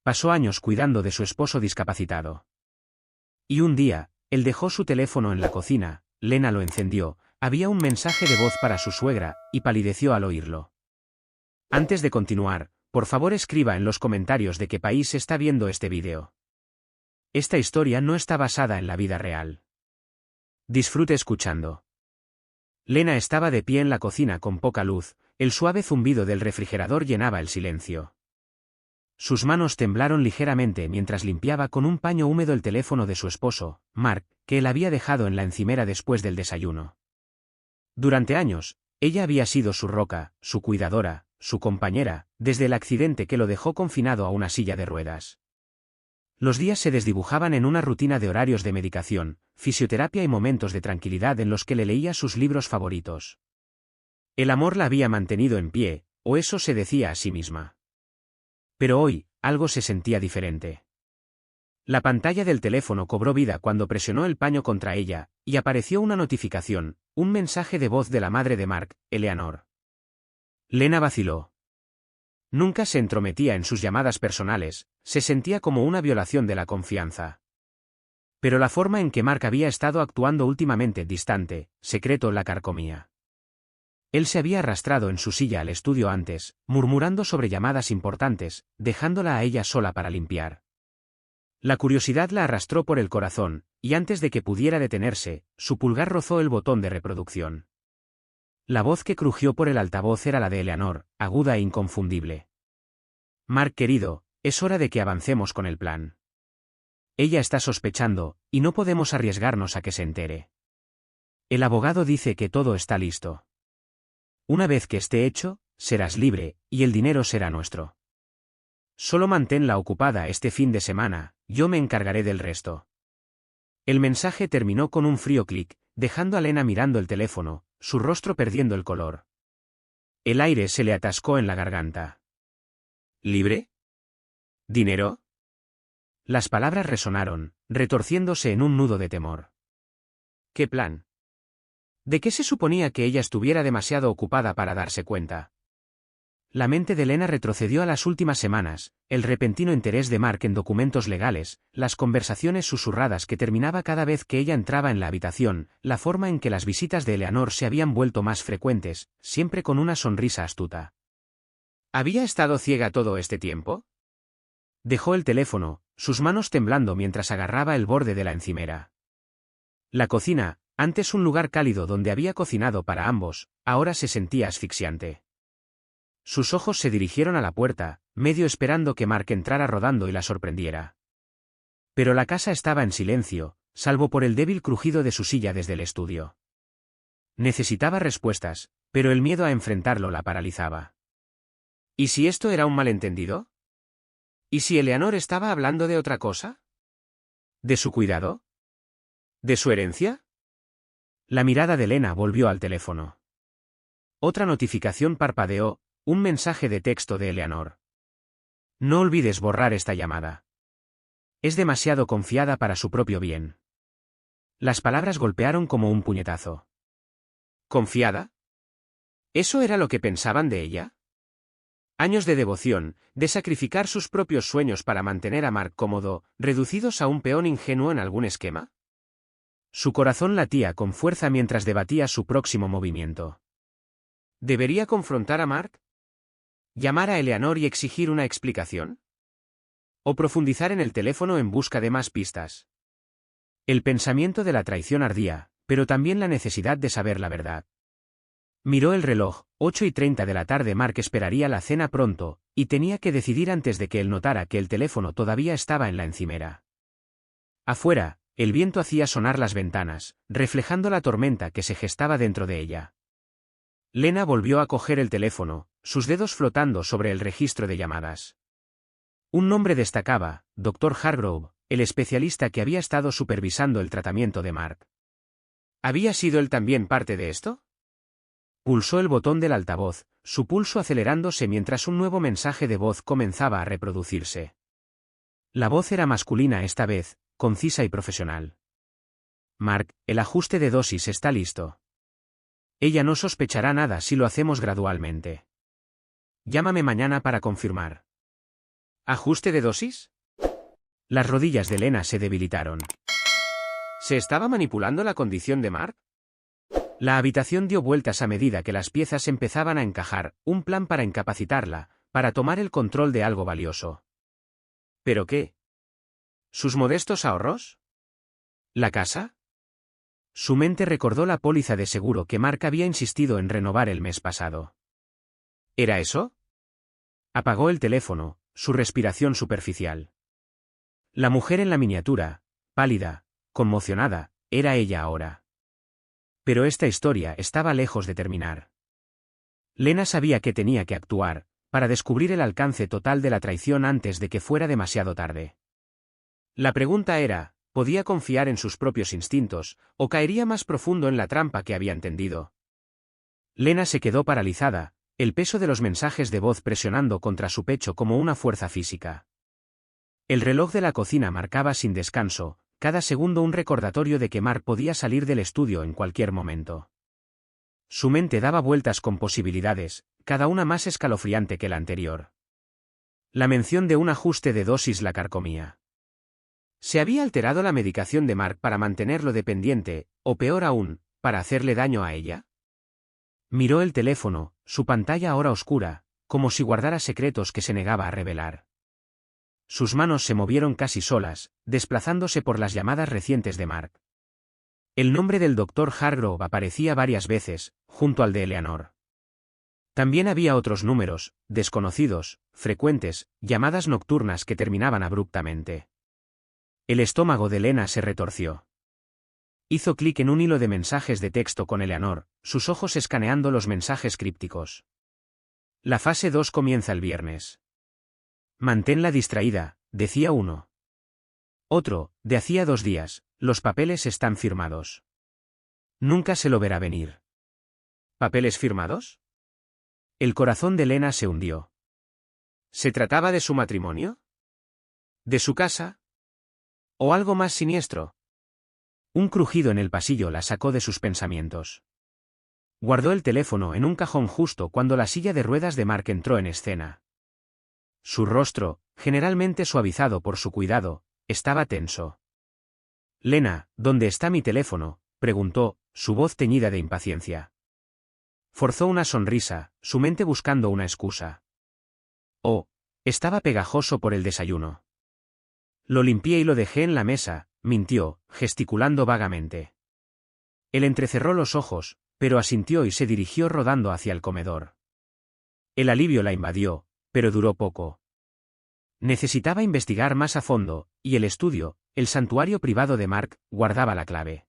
Pasó años cuidando de su esposo discapacitado. Y un día, él dejó su teléfono en la cocina, Lena lo encendió, había un mensaje de voz para su suegra, y palideció al oírlo. Antes de continuar, por favor escriba en los comentarios de qué país está viendo este vídeo. Esta historia no está basada en la vida real. Disfrute escuchando. Lena estaba de pie en la cocina con poca luz, el suave zumbido del refrigerador llenaba el silencio. Sus manos temblaron ligeramente mientras limpiaba con un paño húmedo el teléfono de su esposo, Mark, que él había dejado en la encimera después del desayuno. Durante años, ella había sido su roca, su cuidadora, su compañera, desde el accidente que lo dejó confinado a una silla de ruedas. Los días se desdibujaban en una rutina de horarios de medicación, fisioterapia y momentos de tranquilidad en los que le leía sus libros favoritos. El amor la había mantenido en pie, o eso se decía a sí misma. Pero hoy, algo se sentía diferente. La pantalla del teléfono cobró vida cuando presionó el paño contra ella, y apareció una notificación, un mensaje de voz de la madre de Mark, Eleanor. Lena vaciló. Nunca se entrometía en sus llamadas personales, se sentía como una violación de la confianza. Pero la forma en que Mark había estado actuando últimamente distante, secreto, la carcomía. Él se había arrastrado en su silla al estudio antes, murmurando sobre llamadas importantes, dejándola a ella sola para limpiar. La curiosidad la arrastró por el corazón, y antes de que pudiera detenerse, su pulgar rozó el botón de reproducción. La voz que crujió por el altavoz era la de Eleanor, aguda e inconfundible. Mark querido, es hora de que avancemos con el plan. Ella está sospechando, y no podemos arriesgarnos a que se entere. El abogado dice que todo está listo. Una vez que esté hecho, serás libre, y el dinero será nuestro. Solo manténla ocupada este fin de semana, yo me encargaré del resto. El mensaje terminó con un frío clic, dejando a Lena mirando el teléfono, su rostro perdiendo el color. El aire se le atascó en la garganta. ¿Libre? ¿Dinero? Las palabras resonaron, retorciéndose en un nudo de temor. ¿Qué plan? ¿De qué se suponía que ella estuviera demasiado ocupada para darse cuenta? La mente de Lena retrocedió a las últimas semanas, el repentino interés de Mark en documentos legales, las conversaciones susurradas que terminaba cada vez que ella entraba en la habitación, la forma en que las visitas de Eleanor se habían vuelto más frecuentes, siempre con una sonrisa astuta. ¿Había estado ciega todo este tiempo? Dejó el teléfono, sus manos temblando mientras agarraba el borde de la encimera. La cocina, antes un lugar cálido donde había cocinado para ambos, ahora se sentía asfixiante. Sus ojos se dirigieron a la puerta, medio esperando que Mark entrara rodando y la sorprendiera. Pero la casa estaba en silencio, salvo por el débil crujido de su silla desde el estudio. Necesitaba respuestas, pero el miedo a enfrentarlo la paralizaba. ¿Y si esto era un malentendido? ¿Y si Eleanor estaba hablando de otra cosa? ¿De su cuidado? ¿De su herencia? La mirada de Lena volvió al teléfono. Otra notificación parpadeó, un mensaje de texto de Eleanor. No olvides borrar esta llamada. Es demasiado confiada para su propio bien. Las palabras golpearon como un puñetazo. ¿Confiada? ¿Eso era lo que pensaban de ella? Años de devoción, de sacrificar sus propios sueños para mantener a Mark cómodo, reducidos a un peón ingenuo en algún esquema. Su corazón latía con fuerza mientras debatía su próximo movimiento. ¿Debería confrontar a Mark? ¿Llamar a Eleanor y exigir una explicación? ¿O profundizar en el teléfono en busca de más pistas? El pensamiento de la traición ardía, pero también la necesidad de saber la verdad. Miró el reloj, 8:30 de la tarde. Mark esperaría la cena pronto, y tenía que decidir antes de que él notara que el teléfono todavía estaba en la encimera. Afuera, el viento hacía sonar las ventanas, reflejando la tormenta que se gestaba dentro de ella. Lena volvió a coger el teléfono, sus dedos flotando sobre el registro de llamadas. Un nombre destacaba, Dr. Hargrove, el especialista que había estado supervisando el tratamiento de Mark. ¿Había sido él también parte de esto? Pulsó el botón del altavoz, su pulso acelerándose mientras un nuevo mensaje de voz comenzaba a reproducirse. La voz era masculina esta vez, concisa y profesional. Mark, el ajuste de dosis está listo. Ella no sospechará nada si lo hacemos gradualmente. Llámame mañana para confirmar. ¿Ajuste de dosis? Las rodillas de Lena se debilitaron. ¿Se estaba manipulando la condición de Mark? La habitación dio vueltas a medida que las piezas empezaban a encajar, un plan para incapacitarla, para tomar el control de algo valioso. ¿Pero qué? ¿Sus modestos ahorros? ¿La casa? Su mente recordó la póliza de seguro que Mark había insistido en renovar el mes pasado. ¿Era eso? Apagó el teléfono, su respiración superficial. La mujer en la miniatura, pálida, conmocionada, era ella ahora. Pero esta historia estaba lejos de terminar. Lena sabía que tenía que actuar, para descubrir el alcance total de la traición antes de que fuera demasiado tarde. La pregunta era, ¿podía confiar en sus propios instintos, o caería más profundo en la trampa que había tendido? Lena se quedó paralizada, el peso de los mensajes de voz presionando contra su pecho como una fuerza física. El reloj de la cocina marcaba sin descanso, cada segundo un recordatorio de que Mark podía salir del estudio en cualquier momento. Su mente daba vueltas con posibilidades, cada una más escalofriante que la anterior. La mención de un ajuste de dosis la carcomía. ¿Se había alterado la medicación de Mark para mantenerlo dependiente, o peor aún, para hacerle daño a ella? Miró el teléfono, su pantalla ahora oscura, como si guardara secretos que se negaba a revelar. Sus manos se movieron casi solas, desplazándose por las llamadas recientes de Mark. El nombre del Dr. Hargrove aparecía varias veces, junto al de Eleanor. También había otros números, desconocidos, frecuentes, llamadas nocturnas que terminaban abruptamente. El estómago de Lena se retorció. Hizo clic en un hilo de mensajes de texto con Eleanor, sus ojos escaneando los mensajes crípticos. La fase 2 comienza el viernes. Manténla distraída, decía uno. Otro, de hacía 2 días, los papeles están firmados. Nunca se lo verá venir. ¿Papeles firmados? El corazón de Lena se hundió. ¿Se trataba de su matrimonio? ¿De su casa? ¿O algo más siniestro? Un crujido en el pasillo la sacó de sus pensamientos. Guardó el teléfono en un cajón justo cuando la silla de ruedas de Mark entró en escena. Su rostro, generalmente suavizado por su cuidado, estaba tenso. «Lena, ¿dónde está mi teléfono?», preguntó, su voz teñida de impaciencia. Forzó una sonrisa, su mente buscando una excusa. «Oh, estaba pegajoso por el desayuno. Lo limpié y lo dejé en la mesa», mintió, gesticulando vagamente. Él entrecerró los ojos, pero asintió y se dirigió rodando hacia el comedor. El alivio la invadió, pero duró poco. Necesitaba investigar más a fondo, y el estudio, el santuario privado de Mark, guardaba la clave.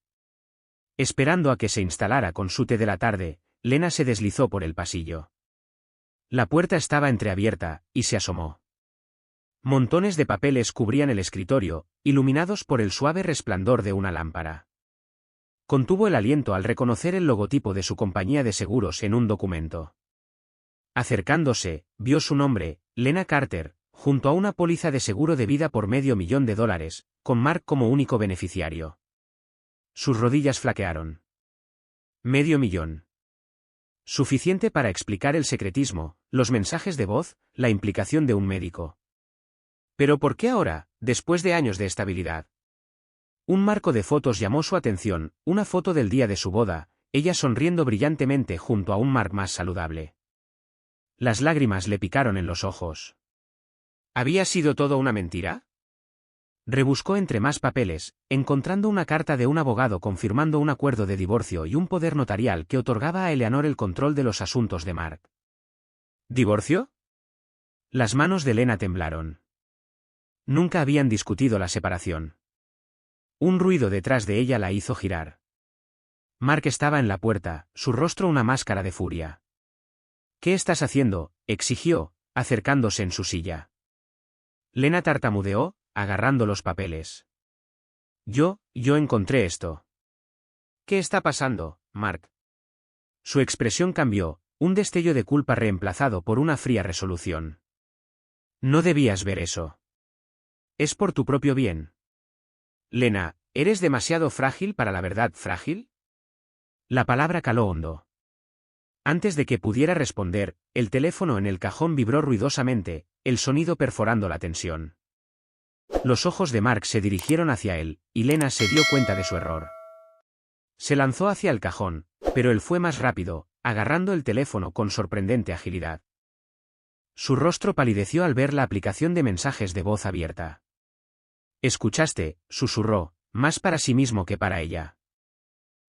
Esperando a que se instalara con su té de la tarde, Lena se deslizó por el pasillo. La puerta estaba entreabierta, y se asomó. Montones de papeles cubrían el escritorio, iluminados por el suave resplandor de una lámpara. Contuvo el aliento al reconocer el logotipo de su compañía de seguros en un documento. Acercándose, vio su nombre, Lena Carter, junto a una póliza de seguro de vida por $500,000, con Mark como único beneficiario. Sus rodillas flaquearon. $500,000. Suficiente para explicar el secretismo, los mensajes de voz, la implicación de un médico. ¿Pero por qué ahora, después de años de estabilidad? Un marco de fotos llamó su atención, una foto del día de su boda, ella sonriendo brillantemente junto a un Mark más saludable. Las lágrimas le picaron en los ojos. ¿Había sido todo una mentira? Rebuscó entre más papeles, encontrando una carta de un abogado confirmando un acuerdo de divorcio y un poder notarial que otorgaba a Eleanor el control de los asuntos de Mark. ¿Divorcio? Las manos de Lena temblaron. Nunca habían discutido la separación. Un ruido detrás de ella la hizo girar. Mark estaba en la puerta, su rostro una máscara de furia. «¿Qué estás haciendo?», exigió, acercándose en su silla. Lena tartamudeó, agarrando los papeles. Yo encontré esto». «¿Qué está pasando, Mark?». Su expresión cambió, un destello de culpa reemplazado por una fría resolución. «No debías ver eso. Es por tu propio bien». «Lena, ¿eres demasiado frágil para la verdad frágil?». La palabra caló hondo. Antes de que pudiera responder, el teléfono en el cajón vibró ruidosamente, el sonido perforando la tensión. Los ojos de Mark se dirigieron hacia él, y Lena se dio cuenta de su error. Se lanzó hacia el cajón, pero él fue más rápido, agarrando el teléfono con sorprendente agilidad. Su rostro palideció al ver la aplicación de mensajes de voz abierta. «¿Escuchaste?», susurró, más para sí mismo que para ella.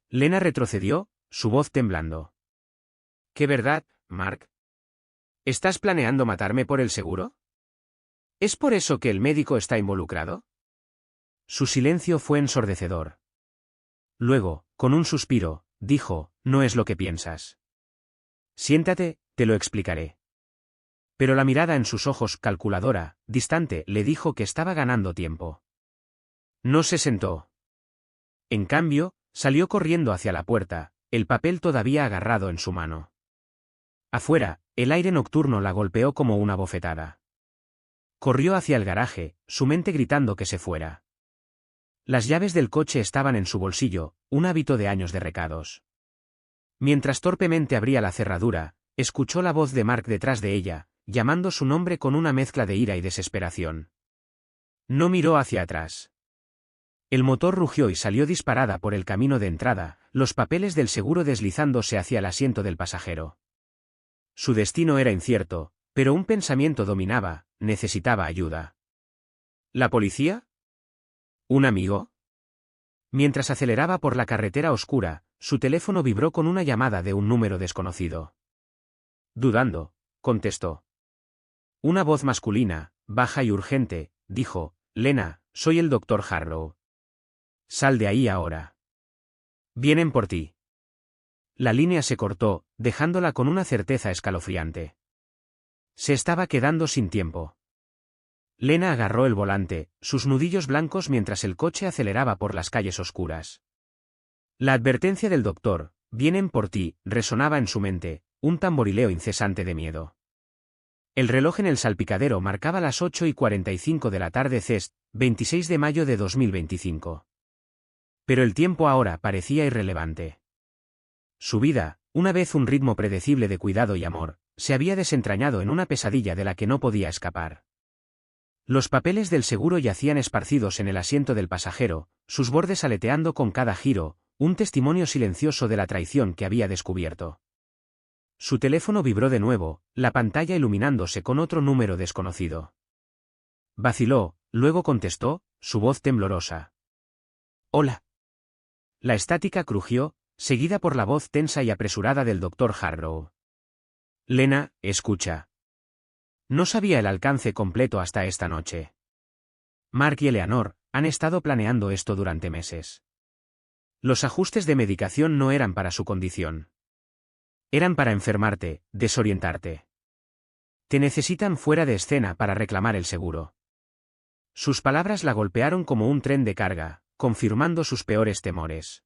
Lena retrocedió, su voz temblando. «¿Qué verdad, Mark? ¿Estás planeando matarme por el seguro? ¿Es por eso que el médico está involucrado?». Su silencio fue ensordecedor. Luego, con un suspiro, dijo, «No es lo que piensas. Siéntate, te lo explicaré». Pero la mirada en sus ojos, calculadora, distante, le dijo que estaba ganando tiempo. No se sentó. En cambio, salió corriendo hacia la puerta, el papel todavía agarrado en su mano. Afuera, el aire nocturno la golpeó como una bofetada. Corrió hacia el garaje, su mente gritando que se fuera. Las llaves del coche estaban en su bolsillo, un hábito de años de recados. Mientras torpemente abría la cerradura, escuchó la voz de Mark detrás de ella, llamando su nombre con una mezcla de ira y desesperación. No miró hacia atrás. El motor rugió y salió disparada por el camino de entrada, los papeles del seguro deslizándose hacia el asiento del pasajero. Su destino era incierto, pero un pensamiento dominaba, necesitaba ayuda. ¿La policía? ¿Un amigo? Mientras aceleraba por la carretera oscura, su teléfono vibró con una llamada de un número desconocido. Dudando, contestó. Una voz masculina, baja y urgente, dijo, «Lena, soy el Dr. Harrow. Sal de ahí ahora. Vienen por ti». La línea se cortó, dejándola con una certeza escalofriante. Se estaba quedando sin tiempo. Lena agarró el volante, sus nudillos blancos mientras el coche aceleraba por las calles oscuras. La advertencia del doctor, «Vienen por ti», resonaba en su mente, un tamborileo incesante de miedo. El reloj en el salpicadero marcaba las 8:45 de la tarde CEST, 26 de mayo de 2025. Pero el tiempo ahora parecía irrelevante. Su vida, una vez un ritmo predecible de cuidado y amor, se había desentrañado en una pesadilla de la que no podía escapar. Los papeles del seguro yacían esparcidos en el asiento del pasajero, sus bordes aleteando con cada giro, un testimonio silencioso de la traición que había descubierto. Su teléfono vibró de nuevo, la pantalla iluminándose con otro número desconocido. Vaciló, luego contestó, su voz temblorosa. «Hola». La estática crujió, seguida por la voz tensa y apresurada del Dr. Harrow. «Lena, escucha. No sabía el alcance completo hasta esta noche. Mark y Eleanor han estado planeando esto durante meses. Los ajustes de medicación no eran para su condición. Eran para enfermarte, desorientarte. Te necesitan fuera de escena para reclamar el seguro». Sus palabras la golpearon como un tren de carga, confirmando sus peores temores.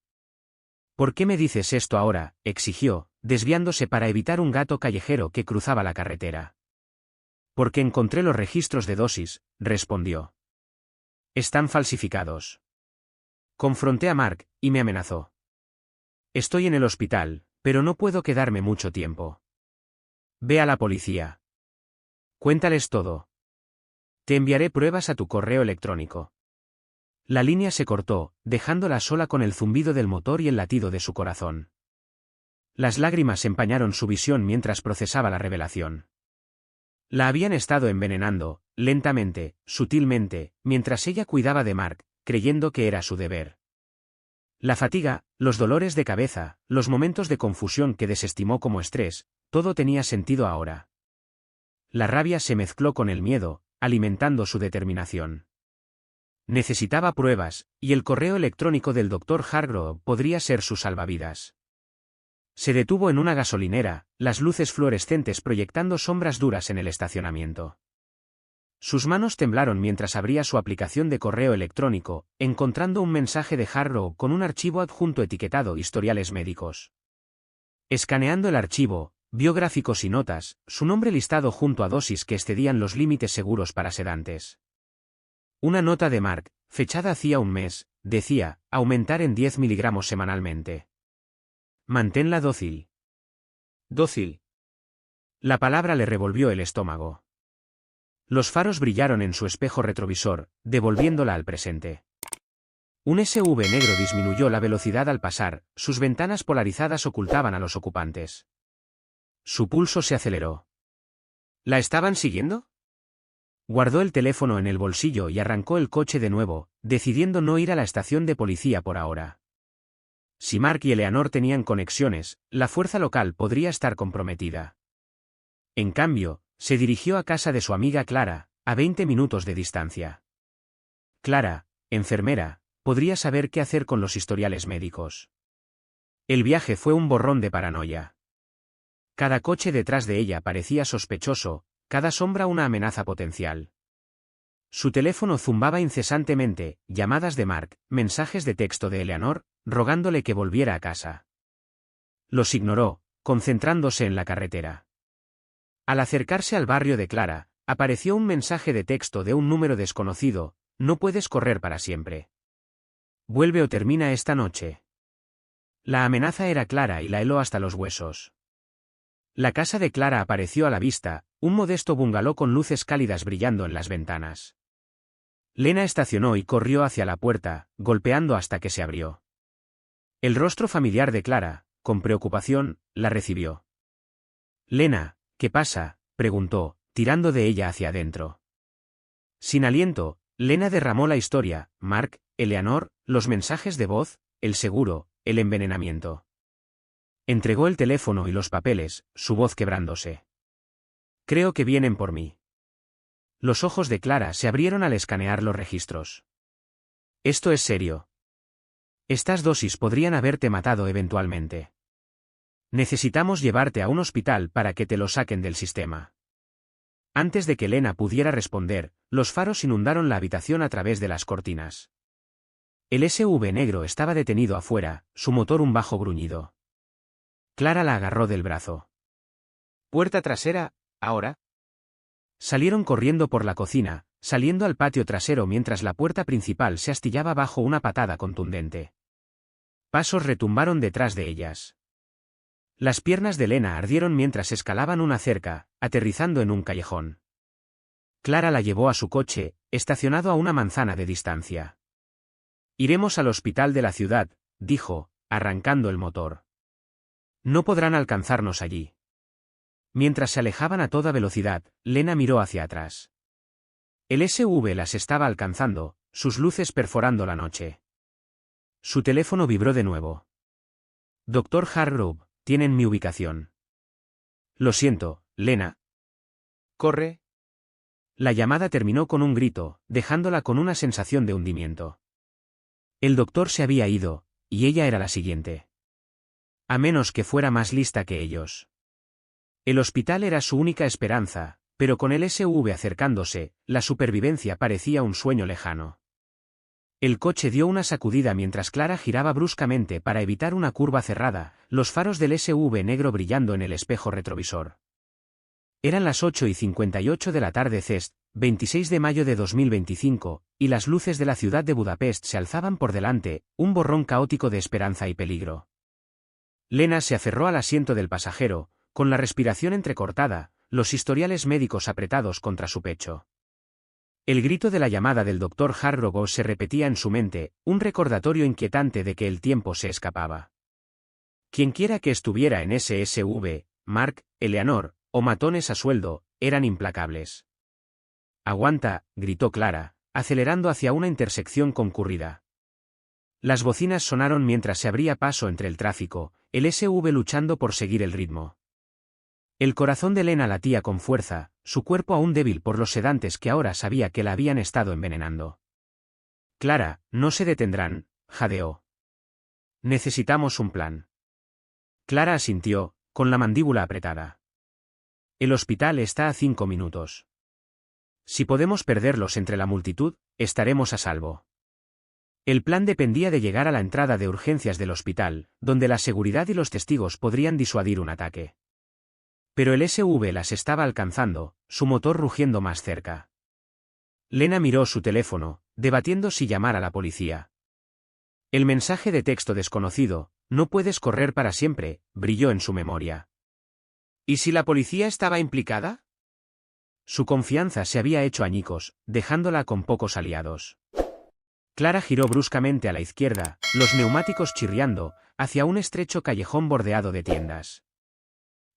«¿Por qué me dices esto ahora?», exigió, desviándose para evitar un gato callejero que cruzaba la carretera. «Porque encontré los registros de dosis», respondió. «Están falsificados». Confronté a Mark, y me amenazó. «Estoy en el hospital, pero no puedo quedarme mucho tiempo. Ve a la policía. Cuéntales todo. Te enviaré pruebas a tu correo electrónico». La línea se cortó, dejándola sola con el zumbido del motor y el latido de su corazón. Las lágrimas empañaron su visión mientras procesaba la revelación. La habían estado envenenando, lentamente, sutilmente, mientras ella cuidaba de Mark, creyendo que era su deber. La fatiga, los dolores de cabeza, los momentos de confusión que desestimó como estrés, todo tenía sentido ahora. La rabia se mezcló con el miedo, alimentando su determinación. Necesitaba pruebas, y el correo electrónico del Dr. Harrow podría ser su salvavidas. Se detuvo en una gasolinera, las luces fluorescentes proyectando sombras duras en el estacionamiento. Sus manos temblaron mientras abría su aplicación de correo electrónico, encontrando un mensaje de Harrow con un archivo adjunto etiquetado «Historiales médicos». Escaneando el archivo, vio gráficos y notas, su nombre listado junto a dosis que excedían los límites seguros para sedantes. Una nota de Mark, fechada hacía un mes, decía, aumentar en 10 miligramos semanalmente. Manténla dócil. Dócil. La palabra le revolvió el estómago. Los faros brillaron en su espejo retrovisor, devolviéndola al presente. Un SUV negro disminuyó la velocidad al pasar, sus ventanas polarizadas ocultaban a los ocupantes. Su pulso se aceleró. ¿La estaban siguiendo? Guardó el teléfono en el bolsillo y arrancó el coche de nuevo, decidiendo no ir a la estación de policía por ahora. Si Mark y Eleanor tenían conexiones, la fuerza local podría estar comprometida. En cambio, se dirigió a casa de su amiga Clara, a 20 minutos de distancia. Clara, enfermera, podría saber qué hacer con los historiales médicos. El viaje fue un borrón de paranoia. Cada coche detrás de ella parecía sospechoso, cada sombra una amenaza potencial. Su teléfono zumbaba incesantemente, llamadas de Mark, mensajes de texto de Eleanor, rogándole que volviera a casa. Los ignoró, concentrándose en la carretera. Al acercarse al barrio de Clara, apareció un mensaje de texto de un número desconocido: no puedes correr para siempre. Vuelve o termina esta noche. La amenaza era clara y la heló hasta los huesos. La casa de Clara apareció a la vista, un modesto bungalow con luces cálidas brillando en las ventanas. Lena estacionó y corrió hacia la puerta, golpeando hasta que se abrió. El rostro familiar de Clara, con preocupación, la recibió. «Lena, ¿qué pasa?», preguntó, tirando de ella hacia adentro. Sin aliento, Lena derramó la historia: Mark, Eleanor, los mensajes de voz, el seguro, el envenenamiento. Entregó el teléfono y los papeles, su voz quebrándose. «Creo que vienen por mí». Los ojos de Clara se abrieron al escanear los registros. «Esto es serio. Estas dosis podrían haberte matado eventualmente. Necesitamos llevarte a un hospital para que te lo saquen del sistema». Antes de que Lena pudiera responder, los faros inundaron la habitación a través de las cortinas. El SUV negro estaba detenido afuera, su motor un bajo gruñido. Clara la agarró del brazo. «Puerta trasera, ahora». Salieron corriendo por la cocina, saliendo al patio trasero mientras la puerta principal se astillaba bajo una patada contundente. Pasos retumbaron detrás de ellas. Las piernas de Lena ardieron mientras escalaban una cerca, aterrizando en un callejón. Clara la llevó a su coche, estacionado a una manzana de distancia. «Iremos al hospital de la ciudad», dijo, arrancando el motor. «No podrán alcanzarnos allí». Mientras se alejaban a toda velocidad, Lena miró hacia atrás. El SUV las estaba alcanzando, sus luces perforando la noche. Su teléfono vibró de nuevo. «Dr. Hargrove, tienen mi ubicación». «Lo siento, Lena». «Corre». La llamada terminó con un grito, dejándola con una sensación de hundimiento. El doctor se había ido, y ella era la siguiente. A menos que fuera más lista que ellos. El hospital era su única esperanza, pero con el SUV acercándose, la supervivencia parecía un sueño lejano. El coche dio una sacudida mientras Clara giraba bruscamente para evitar una curva cerrada, los faros del SUV negro brillando en el espejo retrovisor. Eran las 8:58 de la tarde CEST, 26 de mayo de 2025, y las luces de la ciudad de Budapest se alzaban por delante, un borrón caótico de esperanza y peligro. Lena se aferró al asiento del pasajero, con la respiración entrecortada, los historiales médicos apretados contra su pecho. El grito de la llamada del Dr. Hargrove se repetía en su mente, un recordatorio inquietante de que el tiempo se escapaba. Quienquiera que estuviera en ese SUV, Mark, Eleanor, o matones a sueldo, eran implacables. «Aguanta», gritó Clara, acelerando hacia una intersección concurrida. Las bocinas sonaron mientras se abría paso entre el tráfico, el SUV luchando por seguir el ritmo. El corazón de Lena latía con fuerza, su cuerpo aún débil por los sedantes que ahora sabía que la habían estado envenenando. «Clara, no se detendrán», jadeó. «Necesitamos un plan». Clara asintió, con la mandíbula apretada. «El hospital está a 5 minutos. Si podemos perderlos entre la multitud, estaremos a salvo». El plan dependía de llegar a la entrada de urgencias del hospital, donde la seguridad y los testigos podrían disuadir un ataque. Pero el SUV las estaba alcanzando, su motor rugiendo más cerca. Lena miró su teléfono, debatiendo si llamar a la policía. El mensaje de texto desconocido: «No puedes correr para siempre», brilló en su memoria. ¿Y si la policía estaba implicada? Su confianza se había hecho añicos, dejándola con pocos aliados. Clara giró bruscamente a la izquierda, los neumáticos chirriando, hacia un estrecho callejón bordeado de tiendas.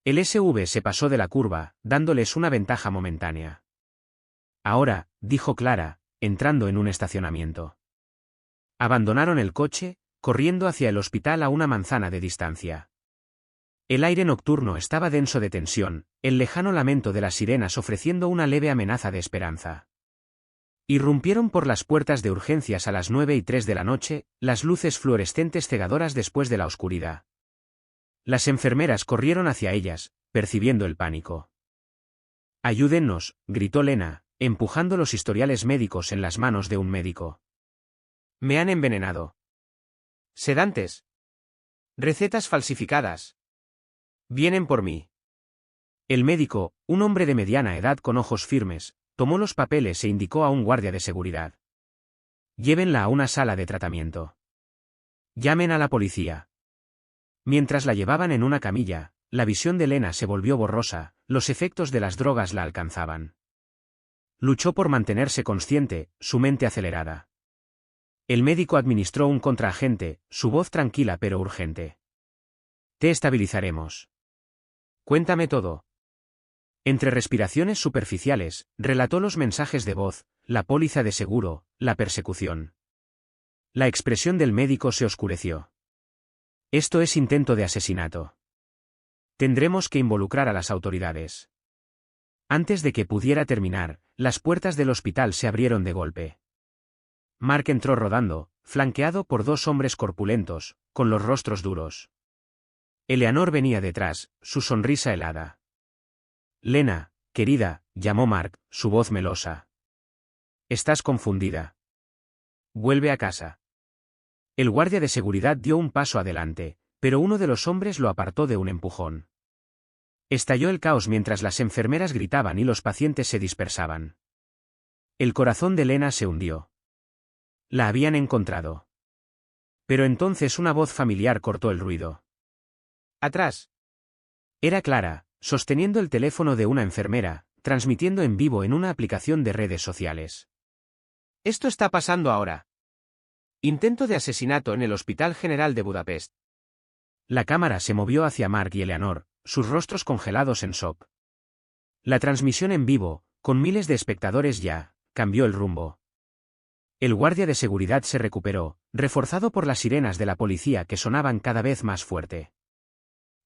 El SV se pasó de la curva, dándoles una ventaja momentánea. Ahora, dijo Clara, entrando en un estacionamiento. Abandonaron el coche, corriendo hacia el hospital a una manzana de distancia. El aire nocturno estaba denso de tensión, el lejano lamento de las sirenas ofreciendo una leve amenaza de esperanza. Irrumpieron por las puertas de urgencias a las 9:03 de la noche, las luces fluorescentes cegadoras después de la oscuridad. Las enfermeras corrieron hacia ellas, percibiendo el pánico. «Ayúdennos», gritó Lena, empujando los historiales médicos en las manos de un médico. «Me han envenenado. Sedantes. Recetas falsificadas. Vienen por mí». El médico, un hombre de mediana edad con ojos firmes, tomó los papeles e indicó a un guardia de seguridad. «Llévenla a una sala de tratamiento. Llamen a la policía». Mientras la llevaban en una camilla, la visión de Lena se volvió borrosa, los efectos de las drogas la alcanzaban. Luchó por mantenerse consciente, su mente acelerada. El médico administró un contraagente, su voz tranquila pero urgente. «Te estabilizaremos. Cuéntame todo». Entre respiraciones superficiales, relató los mensajes de voz, la póliza de seguro, la persecución. La expresión del médico se oscureció. «Esto es intento de asesinato. Tendremos que involucrar a las autoridades». Antes de que pudiera terminar, las puertas del hospital se abrieron de golpe. Mark entró rodando, flanqueado por dos hombres corpulentos, con los rostros duros. Eleanor venía detrás, su sonrisa helada. «Lena, querida», llamó Mark, su voz melosa. «Estás confundida. Vuelve a casa». El guardia de seguridad dio un paso adelante, pero uno de los hombres lo apartó de un empujón. Estalló el caos mientras las enfermeras gritaban y los pacientes se dispersaban. El corazón de Lena se hundió. La habían encontrado. Pero entonces una voz familiar cortó el ruido. «¡Atrás!». Era Clara, sosteniendo el teléfono de una enfermera, transmitiendo en vivo en una aplicación de redes sociales. «Esto está pasando ahora. Intento de asesinato en el Hospital General de Budapest». La cámara se movió hacia Mark y Eleanor, sus rostros congelados en shock. La transmisión en vivo, con miles de espectadores ya, cambió el rumbo. El guardia de seguridad se recuperó, reforzado por las sirenas de la policía que sonaban cada vez más fuerte.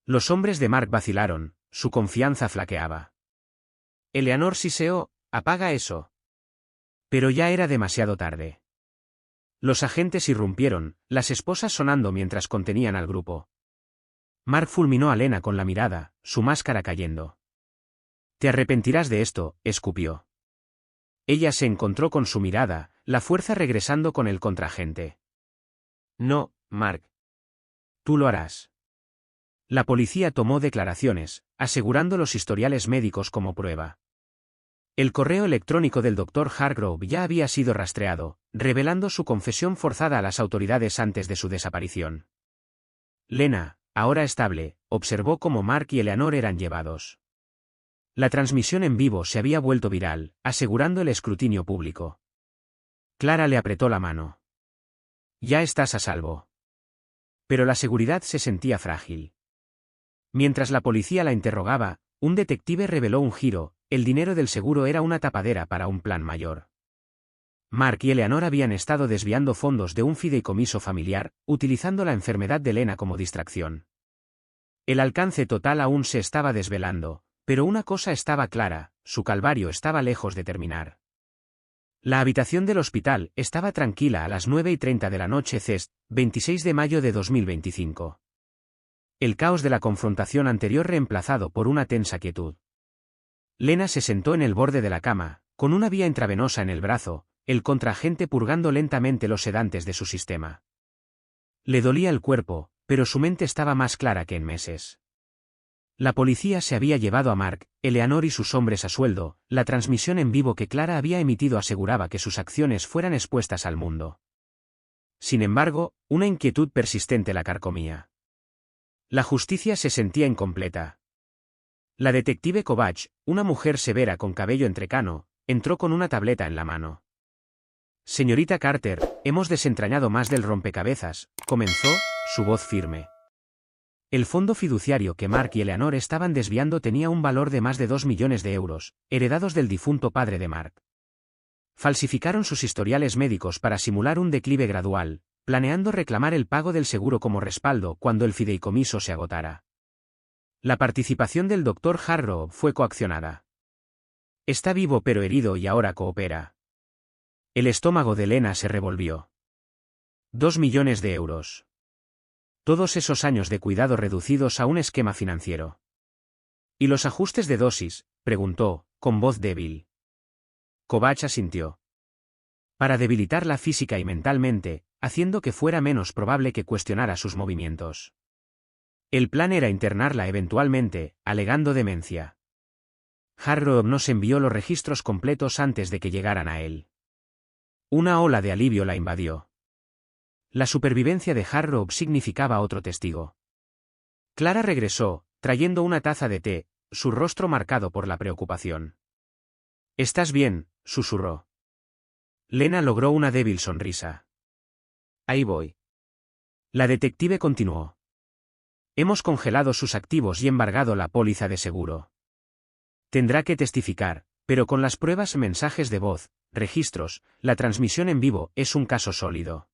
Los hombres de Mark vacilaron, su confianza flaqueaba. Eleanor siseó: «Apaga eso». Pero ya era demasiado tarde. Los agentes irrumpieron, las esposas sonando mientras contenían al grupo. Mark fulminó a Lena con la mirada, su máscara cayendo. «Te arrepentirás de esto», escupió. Ella se encontró con su mirada, la fuerza regresando con el contraagente. «No, Mark. Tú lo harás». La policía tomó declaraciones, asegurando los historiales médicos como prueba. El correo electrónico del Dr. Hargrove ya había sido rastreado, revelando su confesión forzada a las autoridades antes de su desaparición. Lena, ahora estable, observó cómo Mark y Eleanor eran llevados. La transmisión en vivo se había vuelto viral, asegurando el escrutinio público. Clara le apretó la mano. «Ya estás a salvo». Pero la seguridad se sentía frágil. Mientras la policía la interrogaba, un detective reveló un giro: el dinero del seguro era una tapadera para un plan mayor. Mark y Eleanor habían estado desviando fondos de un fideicomiso familiar, utilizando la enfermedad de Lena como distracción. El alcance total aún se estaba desvelando, pero una cosa estaba clara: su calvario estaba lejos de terminar. La habitación del hospital estaba tranquila a las 9:30 de la noche CEST, 26 de mayo de 2025. El caos de la confrontación anterior reemplazado por una tensa quietud. Lena se sentó en el borde de la cama, con una vía intravenosa en el brazo, el contraagente purgando lentamente los sedantes de su sistema. Le dolía el cuerpo, pero su mente estaba más clara que en meses. La policía se había llevado a Mark, Eleanor y sus hombres a sueldo, la transmisión en vivo que Clara había emitido aseguraba que sus acciones fueran expuestas al mundo. Sin embargo, una inquietud persistente la carcomía. La justicia se sentía incompleta. La detective Kovach, una mujer severa con cabello entrecano, entró con una tableta en la mano. Señorita Carter, hemos desentrañado más del rompecabezas, comenzó, su voz firme. El fondo fiduciario que Mark y Eleanor estaban desviando tenía un valor de más de 2 millones de euros, heredados del difunto padre de Mark. Falsificaron sus historiales médicos para simular un declive gradual, planeando reclamar el pago del seguro como respaldo cuando el fideicomiso se agotara. La participación del Dr. Harrow fue coaccionada. Está vivo pero herido y ahora coopera. El estómago de Lena se revolvió. 2 millones de euros. Todos esos años de cuidado reducidos a un esquema financiero. ¿Y los ajustes de dosis?, preguntó, con voz débil. Kovach asintió. Para debilitarla física y mentalmente, haciendo que fuera menos probable que cuestionara sus movimientos. El plan era internarla eventualmente, alegando demencia. Harrow nos envió los registros completos antes de que llegaran a él. Una ola de alivio la invadió. La supervivencia de Harrow significaba otro testigo. Clara regresó, trayendo una taza de té, su rostro marcado por la preocupación. «¿Estás bien?», susurró. Lena logró una débil sonrisa. «Ahí voy». La detective continuó. «Hemos congelado sus activos y embargado la póliza de seguro. Tendrá que testificar, pero con las pruebas, mensajes de voz, registros, la transmisión en vivo es un caso sólido.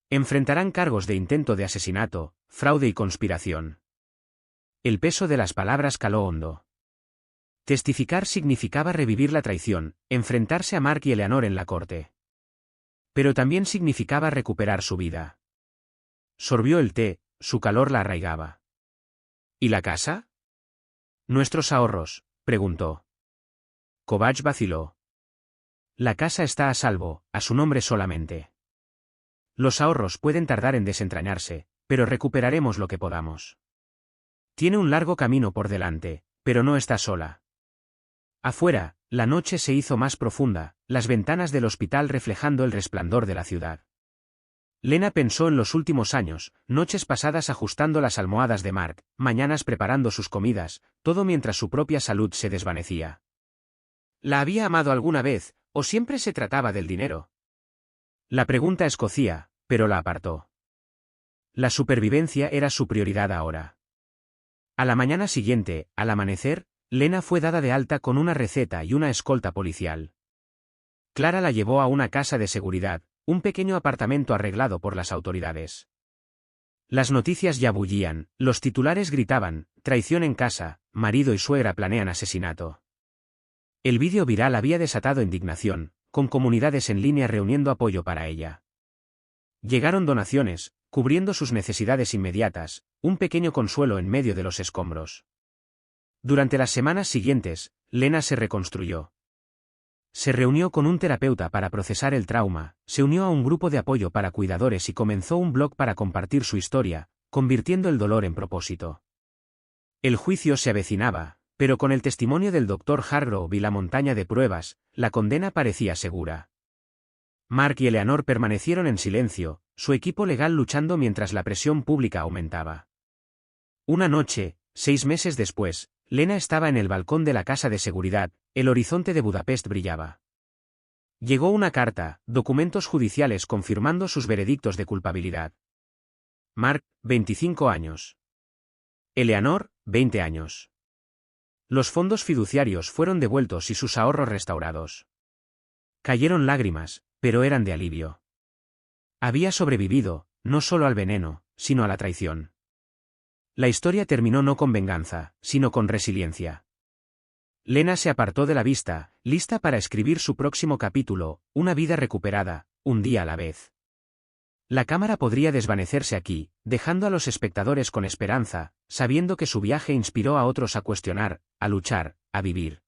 Enfrentarán cargos de intento de asesinato, fraude y conspiración». El peso de las palabras caló hondo. Testificar significaba revivir la traición, enfrentarse a Mark y Eleanor en la corte. Pero también significaba recuperar su vida. Sorbió el té, su calor la arraigaba. ¿Y la casa? «¿Nuestros ahorros?», preguntó. Kovach vaciló. «La casa está a salvo, a su nombre solamente. Los ahorros pueden tardar en desentrañarse, pero recuperaremos lo que podamos. Tiene un largo camino por delante, pero no está sola». Afuera, la noche se hizo más profunda, las ventanas del hospital reflejando el resplandor de la ciudad. Lena pensó en los últimos años, noches pasadas ajustando las almohadas de Mark, mañanas preparando sus comidas, todo mientras su propia salud se desvanecía. ¿La había amado alguna vez, o siempre se trataba del dinero? La pregunta escocía, pero la apartó. La supervivencia era su prioridad ahora. A la mañana siguiente, al amanecer, Lena fue dada de alta con una receta y una escolta policial. Clara la llevó a una casa de seguridad, un pequeño apartamento arreglado por las autoridades. Las noticias ya bullían, los titulares gritaban, traición en casa, marido y suegra planean asesinato. El vídeo viral había desatado indignación, con comunidades en línea reuniendo apoyo para ella. Llegaron donaciones, cubriendo sus necesidades inmediatas, un pequeño consuelo en medio de los escombros. Durante las semanas siguientes, Lena se reconstruyó. Se reunió con un terapeuta para procesar el trauma, se unió a un grupo de apoyo para cuidadores y comenzó un blog para compartir su historia, convirtiendo el dolor en propósito. El juicio se avecinaba, pero con el testimonio del Dr. Harrow y la montaña de pruebas, la condena parecía segura. Mark y Eleanor permanecieron en silencio, su equipo legal luchando mientras la presión pública aumentaba. Una noche, 6 meses después, Lena estaba en el balcón de la casa de seguridad, el horizonte de Budapest brillaba. Llegó una carta, documentos judiciales confirmando sus veredictos de culpabilidad. Mark, 25 años. Eleanor, 20 años. Los fondos fiduciarios fueron devueltos y sus ahorros restaurados. Cayeron lágrimas, pero eran de alivio. Había sobrevivido, no solo al veneno, sino a la traición. La historia terminó no con venganza, sino con resiliencia. Lena se apartó de la vista, lista para escribir su próximo capítulo, una vida recuperada, un día a la vez. La cámara podría desvanecerse aquí, dejando a los espectadores con esperanza, sabiendo que su viaje inspiró a otros a cuestionar, a luchar, a vivir.